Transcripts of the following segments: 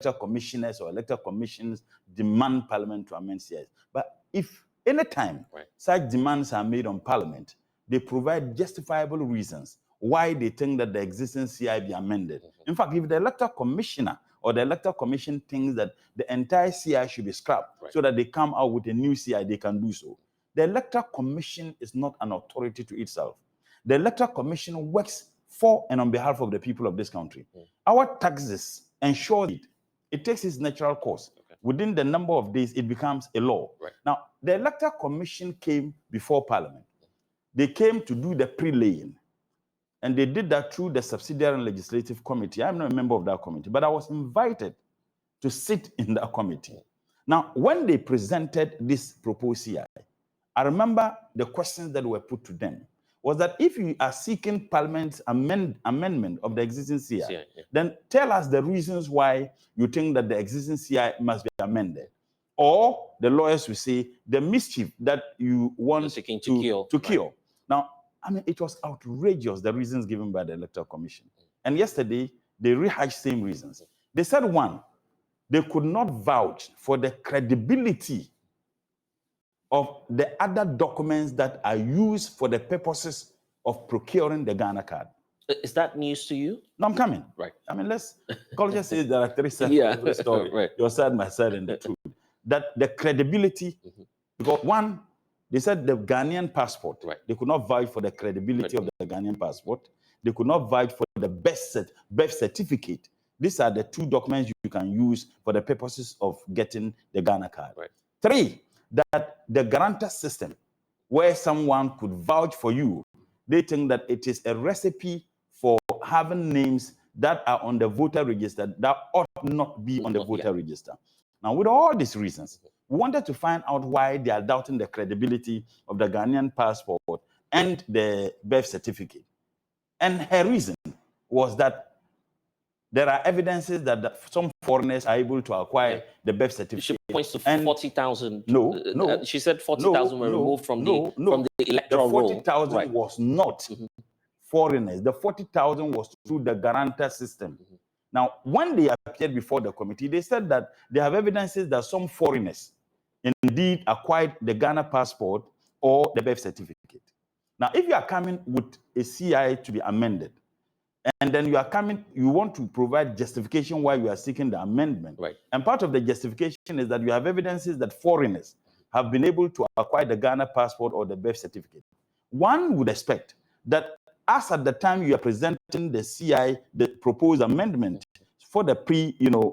electoral commissioners or electoral commissions demand Parliament to amend CIs. But if any time such demands are made on Parliament, they provide justifiable reasons why they think that the existing CI be amended. In fact, if the electoral commissioner or the electoral commission thinks that the entire CI should be scrapped so that they come out with a new CI, they can do so. The electoral commission is not an authority to itself. The electoral commission works for and on behalf of the people of this country. Our taxes ensure it takes its natural course. Within the number of days, it becomes a law. Now, the electoral commission came before Parliament. They came to do the pre-laying. And they did that through the Subsidiary and Legislative Committee. I'm not a member of that committee, but I was invited to sit in that committee. Now, when they presented this proposed CI, I remember the questions that were put to them was that if you are seeking Parliament's amendment of the existing CI, then tell us the reasons why you think that the existing CI must be amended. Or the lawyers will say the mischief that you want to kill. Now, I mean, it was outrageous, the reasons given by the Electoral Commission. And yesterday, they rehashed same reasons. They said, one, they could not vouch for the credibility of the other documents that are used for the purposes of procuring the Ghana card. Is that news to you? No, I'm coming. Right. I mean, culture says there are three sides to every story. Your side, my side, and the truth. That the credibility, because one, they said the Ghanaian passport, they could not vouch for the credibility of the Ghanaian passport. They could not vouch for the birth certificate. These are the two documents you can use for the purposes of getting the Ghana card. Three, that the guarantor system, where someone could vouch for you, they think that it is a recipe for having names that are on the voter register that ought not be on the voter register. Now, with all these reasons, we wanted to find out why they are doubting the credibility of the Ghanaian passport and the birth certificate. And her reason was that there are evidences that some foreigners are able to acquire the birth certificate. She points to 40,000. No. She said 40,000 were removed from the electoral roll. The 40,000 was not foreigners. The 40,000 was through the guarantor system. Now, when they appeared before the committee, they said that they have evidences that some foreigners indeed acquired the Ghana passport or the birth certificate. Now, if you are coming with a CI to be amended, and then you want to provide justification why you are seeking the amendment. And part of the justification is that you have evidences that foreigners have been able to acquire the Ghana passport or the birth certificate. One would expect that as at the time you are presenting the CI, the proposed amendment for the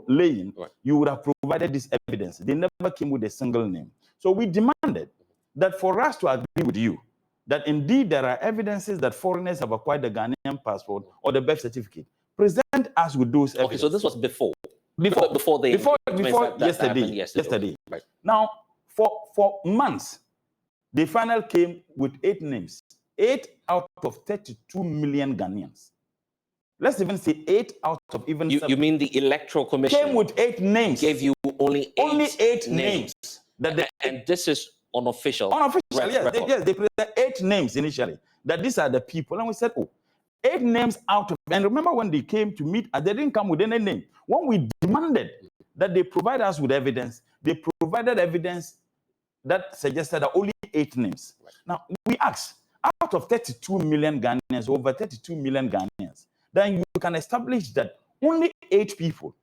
laying, you would have provided this evidence. They never came with a single name. So we demanded that for us to agree with you, that indeed there are evidences that foreigners have acquired the Ghanaian passport or the birth certificate. Present us with those evidence. Okay, so this was before yesterday. Now, for months, they finally came with 8 names. 8 out of 32 million Ghanaians. Let's even say 8 out of even. You mean the Electoral Commission came with 8 names? Gave you only 8 names. And this is unofficial. Yes, they presented 8 names initially. That these are the people, and we said, 8 names out of. And remember when they came to meet, they didn't come with any name. When we demanded that they provide us with evidence, they provided evidence that suggested that only 8 names. Now we asked, out of 32 million Ghanaians, over 32 million Ghanaians, then you can establish that only 8 people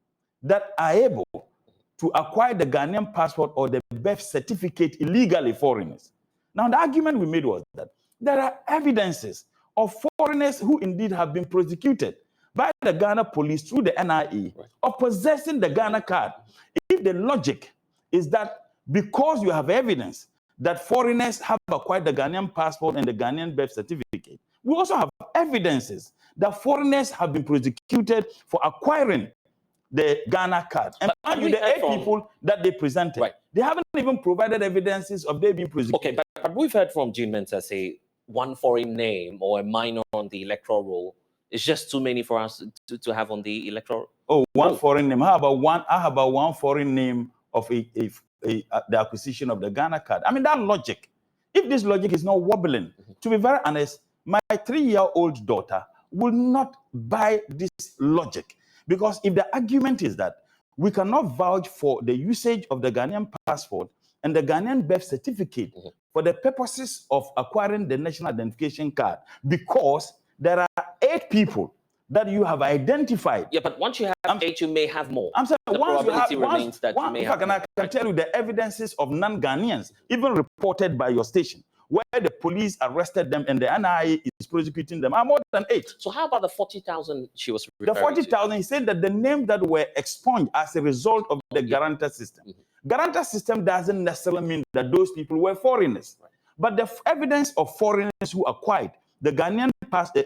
that are able to acquire the Ghanaian passport or the birth certificate illegally, foreigners. Now, the argument we made was that there are evidences of foreigners who indeed have been prosecuted by the Ghana police through the NIA of possessing the Ghana card. If the logic is that because you have evidence that foreigners have acquired the Ghanaian passport and the Ghanaian birth certificate, we also have evidences that foreigners have been prosecuted for acquiring the Ghana card. And the 8 people that they presented, they haven't even provided evidences of they being prosecuted. Okay, but we've heard from Jean Mensah say one foreign name or a minor on the electoral roll is just too many for us to have on the electoral. One foreign name. How about one foreign name of the acquisition of the Ghana card? I mean, that logic. If this logic is not wobbling, to be very honest, my 3-year-old daughter will not buy this logic. Because if the argument is that we cannot vouch for the usage of the Ghanaian passport and the Ghanaian birth certificate for the purposes of acquiring the national identification card, because there are 8 people that you have identified. Yeah, but once you have 8, you may have more. I'm saying the probability remains that you may have more. I can tell you the evidences of non-Ghanaians, even reported by your station, where the police arrested them and the NIA is prosecuting them, are more than 8. So how about the 40,000 she was referring to? The 40,000, he said that the names that were expunged as a result of the guarantor system. Guarantor system doesn't necessarily mean that those people were foreigners. Right. But the evidence of foreigners who acquired the Ghanaian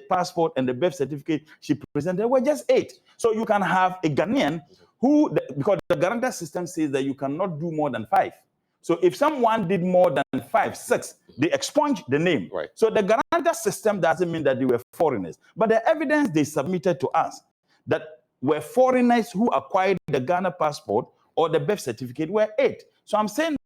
passport and the birth certificate she presented were just 8. So you can have a Ghanaian who, because the guarantor system says that you cannot do more than 5. So if someone did more than 5, 6, they expunge the name. Right. So the guarantor system doesn't mean that they were foreigners. But the evidence they submitted to us that were foreigners who acquired the Ghana passport or the birth certificate were 8. So I'm saying